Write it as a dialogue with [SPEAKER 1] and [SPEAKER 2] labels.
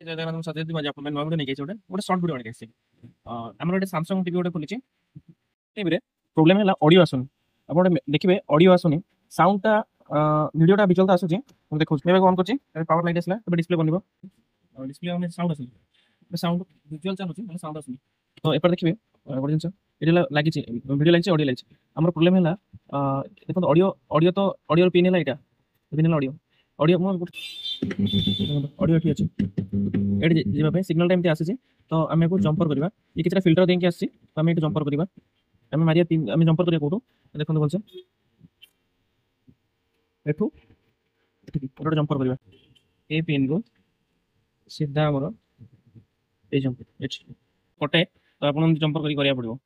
[SPEAKER 1] जय जगन्नाथ सत्यजित माझे आपण नवा व्हिडिओ नाही घ्यायचे ଗୋଟେ शॉर्ट वीडियो ଆଣିକି ଆସିଛି ଆମର ଗୋଟେ Samsung टीवी ଗୋଟେ ଖୋଲିଛି टीवी रे प्रॉब्लम ହେଲା ऑडियो ଆସୁନି ଆପଣ ଦେଖିବେ ऑडियो आसुनी साउंडटा वीडियोटा विजुअलटा आसुची ମୁଁ ଦେଖୁଛି ଏବେ ଅନ୍ କରିଛି ଏବେ ପାୱାର ଲାଇट ଆସିଲା ଏବେ डिस्प्ले ବନିବ डिस्प्ले ऑन साउंड आसुनी ଏବେ साउंड विजुअल ଚାଲୁଛି ମାନେ साउंड आसुନି ତ ଏପଟେ ଦେଖିବେ ଗୋଟେ ଜିନିଷ ଏଠି ଲାଗିଛି ଭିडियो ଲାଗିଛି ऑडियो ଲାଗିଛି ଆମର प्रॉब्लम ହେଲା ଦେଖନ୍ତୁ ऑडियो तो ऑडियो पिन ହେଲା ଏटा पिन ହେଲା ऑडियो ମୁଁ ऑडियो एठी अछि एठी जेबा पे सिग्नल टाइम ते आसी तो आमे को जंपर करबा ये किछरा फिल्टर देंके आसी तो आमे एठी जंपर करबा आमे मारिया आमे जंपर करिया कोठो देखंतु बोलसे एठू एठी कोठो जंपर करबा ए पिन को सीधा हमर ए जंप एठी कोटे तो आपन जंपर करिया पड़िबो